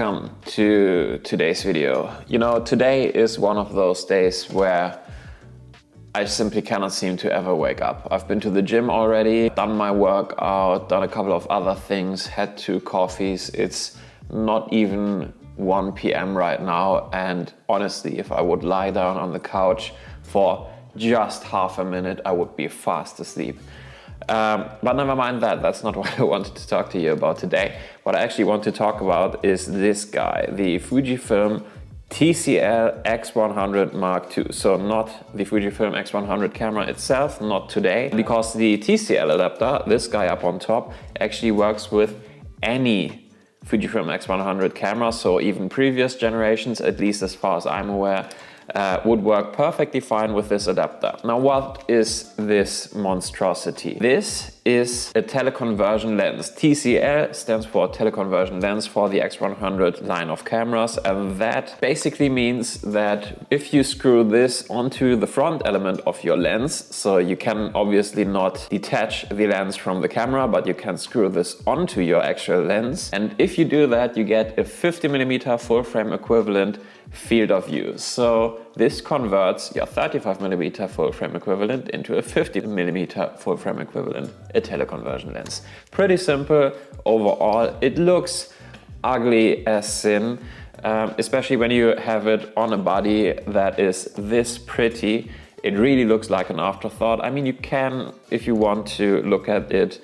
welcome to today's video. You know, today is one of those days where I simply cannot seem to ever wake up. I've been to the gym already, done my workout, done a couple of other things, had 2 coffees. It's not even 1 p.m. right now, and honestly, if I would lie down on the couch for just half a minute, I would be fast asleep. But never mind that, that's not what I wanted to talk to you about today. What I actually want to talk about is this guy, the Fujifilm TCL X100 Mark II. So not the Fujifilm X100 camera itself, not today, because the TCL adapter, this guy up on top, actually works with any Fujifilm X100 camera, so even previous generations, at least as far as I'm aware, would work perfectly fine with this adapter. Now, what is this monstrosity? This is a teleconversion lens. TCL stands for teleconversion lens for the X100 line of cameras, and that basically means that if you screw this onto the front element of your lens, so you can obviously not detach the lens from the camera, but you can screw this onto your actual lens, and if you do that, you get a 50mm full frame equivalent field of view. So this converts your 35mm full frame equivalent into a 50mm full frame equivalent, a teleconversion lens. Pretty simple overall. It looks ugly as sin, especially when you have it on a body that is this pretty. It really looks like an afterthought. I mean, you can, if you want to look at it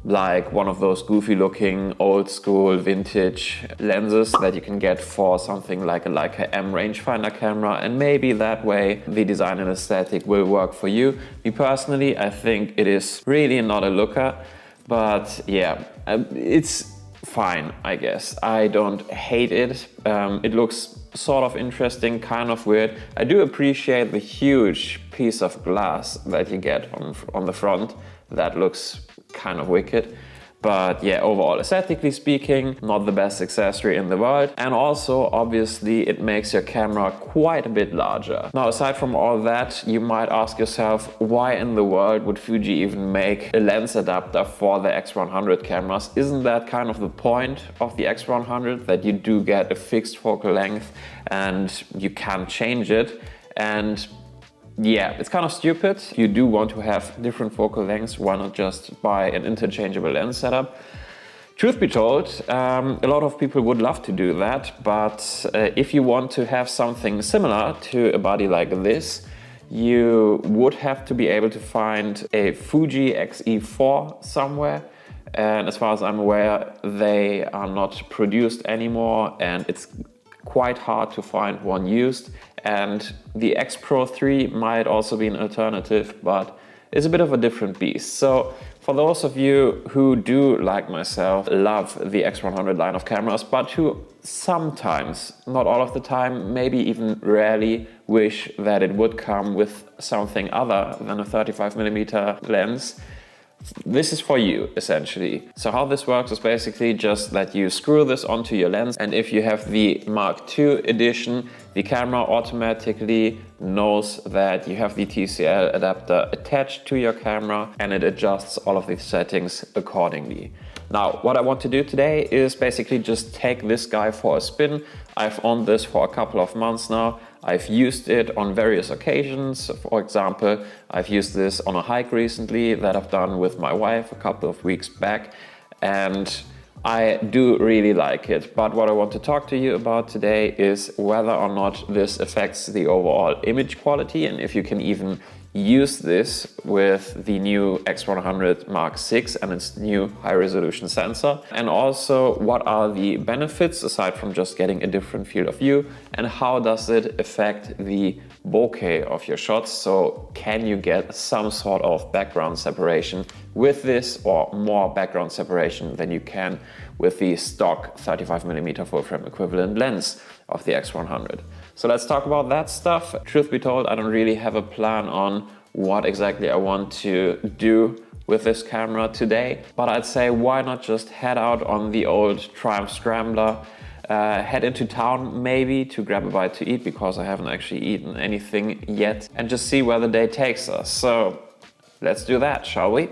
like one of those goofy looking old school vintage lenses that you can get for something like a Leica M rangefinder camera, and maybe that way the design and aesthetic will work for you. Me personally, I think it is really not a looker, but yeah, it's fine, I guess. I don't hate it. It looks sort of interesting, kind of weird. I do appreciate the huge piece of glass that you get on the front. That looks kind of wicked, but yeah, overall aesthetically speaking, not the best accessory in the world, and also obviously it makes your camera quite a bit larger. Now, aside from all that, you might ask yourself, why in the world would Fuji even make a lens adapter for the X100 cameras? Isn't that kind of the point of the X100, that you do get a fixed focal length and you can change it? And yeah, it's kind of stupid. You do want to have different focal lengths, why not just buy an interchangeable lens setup? Truth be told, a lot of people would love to do that, but if you want to have something similar to a body like this, you would have to be able to find a Fuji X-E4 somewhere. And as far as I'm aware, they are not produced anymore, and it's quite hard to find one used. And the X Pro 3 might also be an alternative, but it's a bit of a different beast. So for those of you who do, like myself, love the X100 line of cameras, but who sometimes, not all of the time, maybe even rarely, wish that it would come with something other than a 35mm lens, this is for you, essentially. So how this works is basically just that you screw this onto your lens, and if you have the Mark II edition, the camera automatically knows that you have the TCL adapter attached to your camera, and it adjusts all of the settings accordingly. Now, what I want to do today is basically just take this guy for a spin. I've owned this for a couple of months now. I've used it on various occasions. For example, I've used this on a hike recently that I've done with my wife a couple of weeks back, and I do really like it. But what I want to talk to you about today is whether or not this affects the overall image quality, and if you can even use this with the new X100 Mark VI and its new high-resolution sensor, and also what are the benefits aside from just getting a different field of view, and how does it affect the bokeh of your shots. So can you get some sort of background separation with this, or more background separation than you can with the stock 35mm full frame equivalent lens of the X100. So let's talk about that stuff. Truth be told, I don't really have a plan on what exactly I want to do with this camera today, but I'd say why not just head out on the old Triumph Scrambler, head into town maybe to grab a bite to eat, because I haven't actually eaten anything yet, and just see where the day takes us. So let's do that, shall we?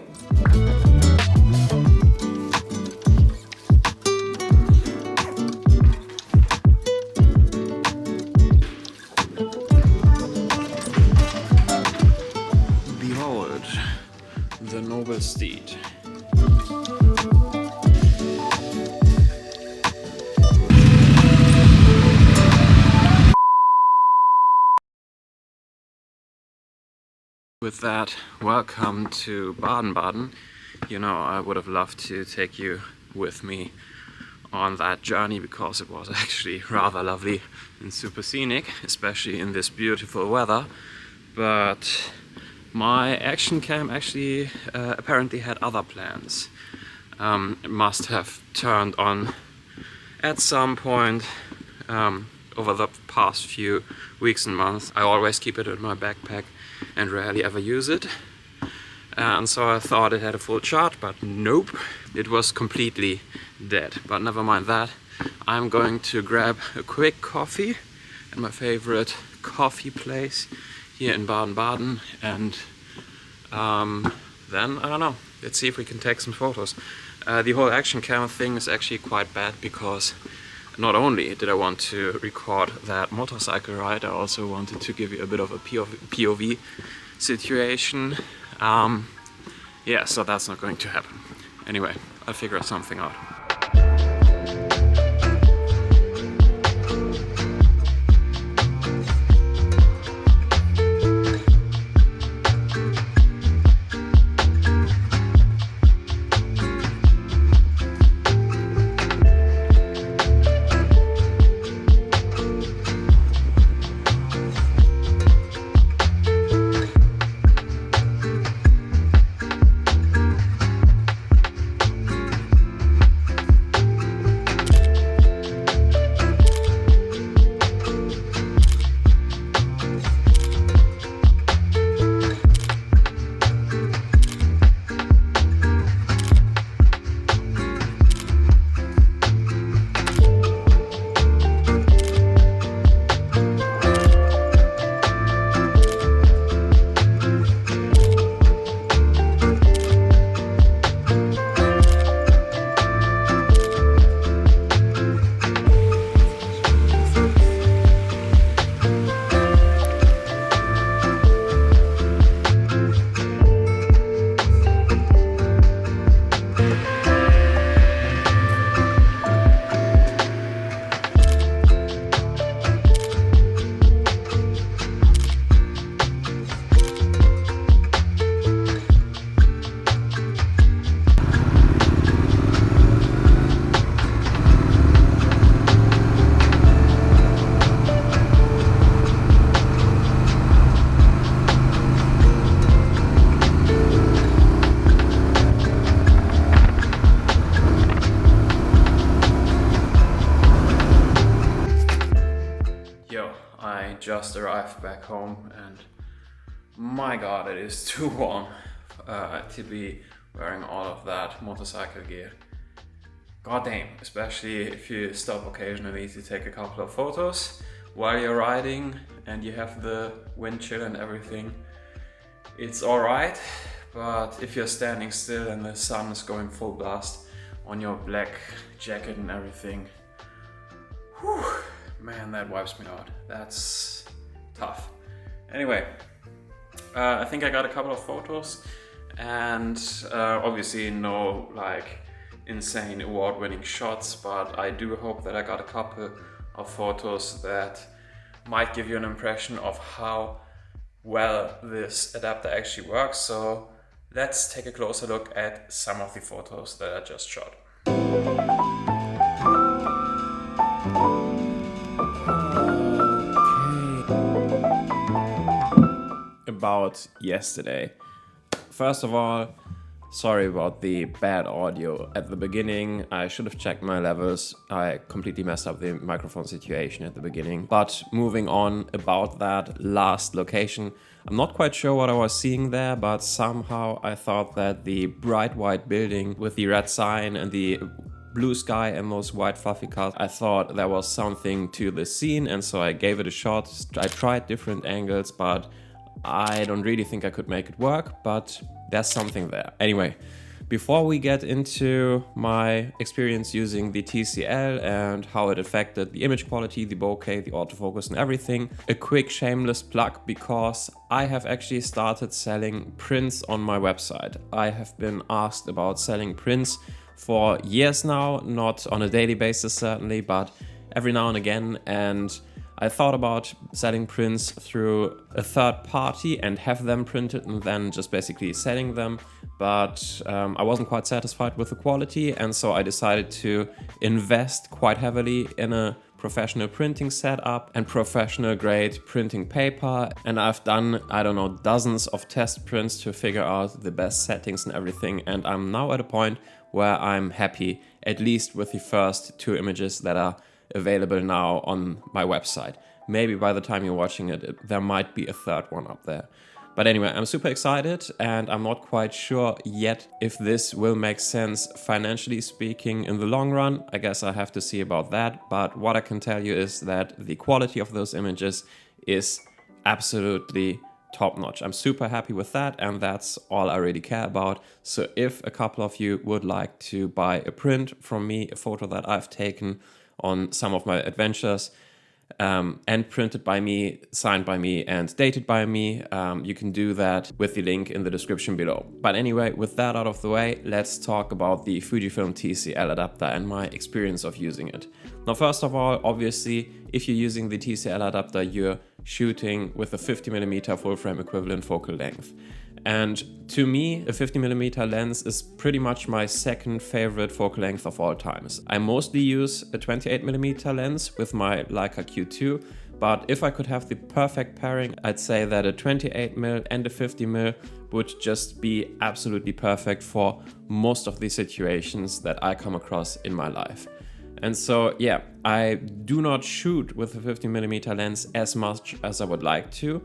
noble steed. With that, welcome to Baden-Baden. You know, I would have loved to take you with me on that journey because it was actually rather lovely and super scenic, especially in this beautiful weather. But my action cam actually apparently had other plans. It must have turned on at some point over the past few weeks and months. I always keep it in my backpack and rarely ever use it. And so I thought it had a full charge, but nope, it was completely dead. But never mind that. I'm going to grab a quick coffee at my favorite coffee place here in Baden-Baden, and then, I don't know, let's see if we can take some photos. The whole action camera thing is actually quite bad because not only did I want to record that motorcycle ride, I also wanted to give you a bit of a POV situation. Yeah, so that's not going to happen. Anyway, I'll figure something out. I just arrived back home and my god, it is too warm to be wearing all of that motorcycle gear. God damn, especially if you stop occasionally to take a couple of photos while you're riding and you have the wind chill and everything. It's alright, but if you're standing still and the sun is going full blast on your black jacket and everything, whew, man, that wipes me out. That's tough. Anyway, I think I got a couple of photos and obviously no like insane award-winning shots, but I do hope that I got a couple of photos that might give you an impression of how well this adapter actually works. So let's take a closer look at some of the photos that I just shot. About yesterday. First of all, sorry about the bad audio at the beginning. I should have checked my levels. I completely messed up the microphone situation at the beginning. But moving on about that last location, I'm not quite sure what I was seeing there, but somehow I thought that the bright white building with the red sign and the blue sky and those white fluffy cars, I thought there was something to the scene, and so I gave it a shot. I tried different angles, but I don't really think I could make it work, but there's something there. Anyway, Before we get into my experience using the TCL and how it affected the image quality, the bokeh, the autofocus and everything, a quick shameless plug because I have actually started selling prints on my website. I have been asked about selling prints for years now, not on a daily basis certainly, but every now and again, and I thought about selling prints through a third party and have them printed and then just basically selling them, but I wasn't quite satisfied with the quality, and so I decided to invest quite heavily in a professional printing setup and professional grade printing paper, and I've done, I don't know, dozens of test prints to figure out the best settings and everything, and I'm now at a point where I'm happy, at least with the first 2 images that are available now on my website. Maybe by the time you're watching it, there might be a third one up there. But anyway, I'm super excited, and I'm not quite sure yet if this will make sense financially speaking in the long run. I guess I have to see about that. But what I can tell you is that the quality of those images is absolutely top notch. I'm super happy with that, and that's all I really care about. So if a couple of you would like to buy a print from me, a photo that I've taken on some of my adventures, and printed by me, signed by me, and dated by me, you can do that with the link in the description below. But anyway, with that out of the way, let's talk about the Fujifilm TCL adapter and my experience of using it. Now, first of all, obviously, if you're using the TCL adapter, you're shooting with a 50mm full frame equivalent focal length. And to me, a 50mm lens is pretty much my second favorite focal length of all times. I mostly use a 28mm lens with my Leica Q2, but if I could have the perfect pairing, I'd say that a 28mm and a 50mm would just be absolutely perfect for most of the situations that I come across in my life. And so, yeah, I do not shoot with a 50mm lens as much as I would like to,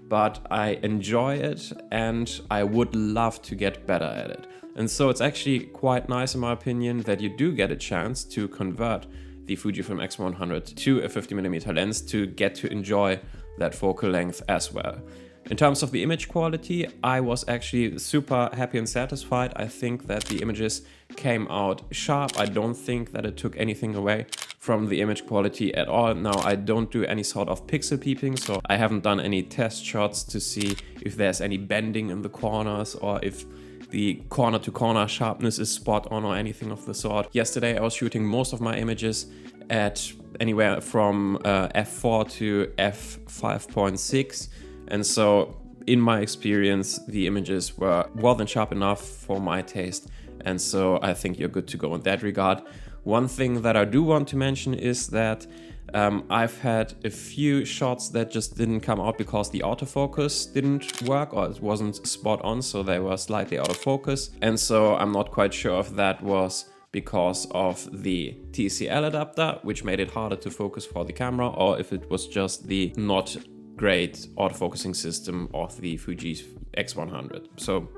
but I enjoy it and I would love to get better at it. And so it's actually quite nice in my opinion that you do get a chance to convert the Fujifilm X100 to a 50mm lens to get to enjoy that focal length as well. In terms of the image quality, I was actually super happy and satisfied. I think that the images came out sharp. I don't think that it took anything away from the image quality at all. Now, I don't do any sort of pixel peeping, so I haven't done any test shots to see if there's any bending in the corners or if the corner-to-corner sharpness is spot on or anything of the sort. Yesterday, I was shooting most of my images at anywhere from f4 to f5.6. And so, in my experience, the images were more than sharp enough for my taste. And so I think you're good to go in that regard. One thing that I do want to mention is that I've had a few shots that just didn't come out because the autofocus didn't work or it wasn't spot on, so they were slightly out of focus. And so I'm not quite sure if that was because of the TCL adapter, which made it harder to focus for the camera, or if it was just the not great autofocusing system of the Fuji X100. So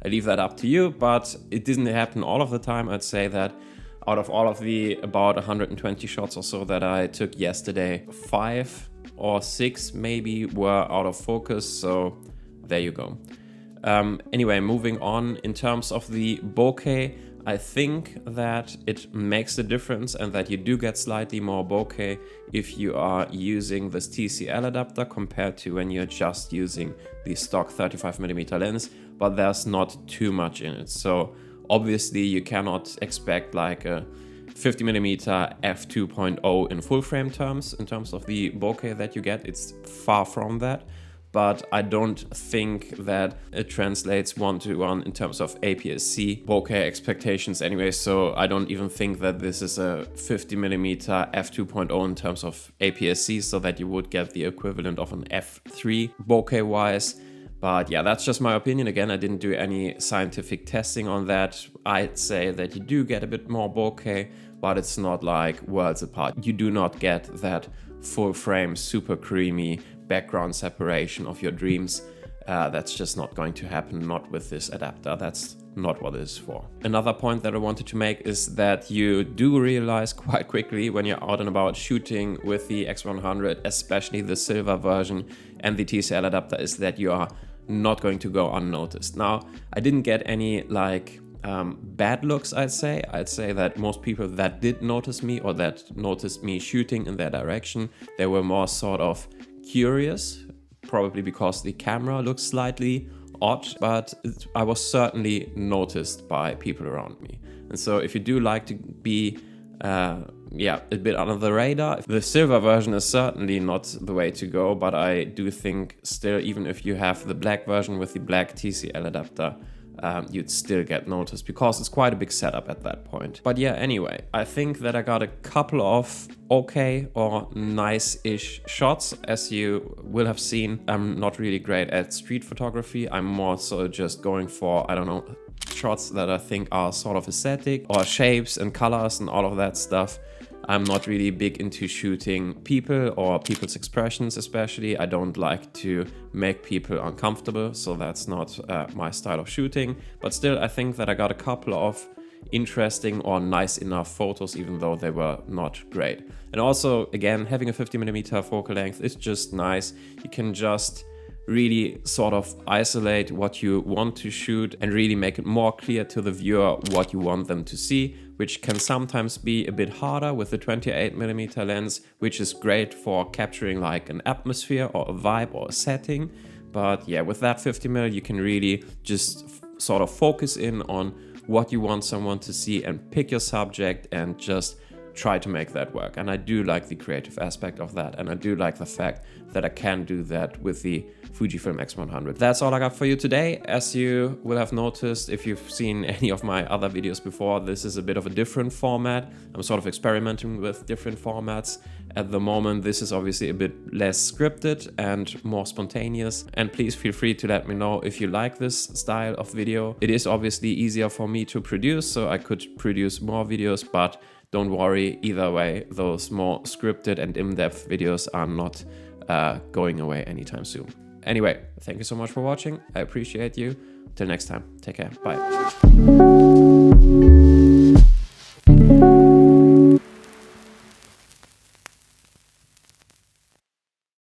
I leave that up to you, but it didn't happen all of the time. I'd say that out of all of the about 120 shots or so that I took yesterday, 5 or 6 maybe were out of focus, so there you go. Anyway, moving on, in terms of the bokeh, I think that it makes a difference and that you do get slightly more bokeh if you are using this TCL adapter compared to when you're just using the stock 35mm lens, but there's not too much in it. So obviously you cannot expect like a 50mm f2.0 in full frame terms in terms of the bokeh that you get. It's far from that. But I don't think that it translates one-to-one in terms of APS-C bokeh expectations anyway, so I don't even think that this is a 50mm f2.0 in terms of APS-C, so that you would get the equivalent of an f3 bokeh-wise. But yeah, that's just my opinion. Again, I didn't do any scientific testing on that. I'd say that you do get a bit more bokeh, but it's not like worlds apart. You do not get that full frame, super creamy background separation of your dreams. That's just not going to happen, not with this adapter. That's not what it is for. Another point that I wanted to make is that you do realize quite quickly when you're out and about shooting with the X100, especially the silver version and the TCL adapter, is that you are not going to go unnoticed. Now, I didn't get any like bad looks, I'd say. I'd say that most people that did notice me or that noticed me shooting in their direction, they were more sort of curious, probably because the camera looks slightly odd, but I was certainly noticed by people around me. And so if you do like to be a bit under the radar, the silver version is certainly not the way to go, but I do think still, even if you have the black version with the black TCL adapter, you'd still get noticed because it's quite a big setup at that point. But yeah, anyway, I think that I got a couple of okay or nice-ish shots. As you will have seen, I'm not really great at street photography. I'm more so just going for, I don't know, shots that I think are sort of aesthetic, or shapes and colors and all of that stuff. I'm not really big into shooting people or people's expressions especially. I don't like to make people uncomfortable, so that's not my style of shooting. But still, I think that I got a couple of interesting or nice enough photos, even though they were not great. And also, again, having a 50mm focal length is just nice. You can just really sort of isolate what you want to shoot and really make it more clear to the viewer what you want them to see, which can sometimes be a bit harder with the 28mm lens, which is great for capturing like an atmosphere or a vibe or a setting. But yeah, with that 50mm, you can really just sort of focus in on what you want someone to see and pick your subject and just try to make that work. And I do like the creative aspect of that, and I do like the fact that I can do that with the Fujifilm X100. That's all I got for you today. As you will have noticed if you've seen any of my other videos before, this is a bit of a different format. I'm sort of experimenting with different formats. At the moment, this is obviously a bit less scripted and more spontaneous. And please feel free to let me know if you like this style of video. It is obviously easier for me to produce, so I could produce more videos, but don't worry, either way, those more scripted and in-depth videos are not going away anytime soon. Anyway, thank you so much for watching. I appreciate you. Till next time, take care. Bye.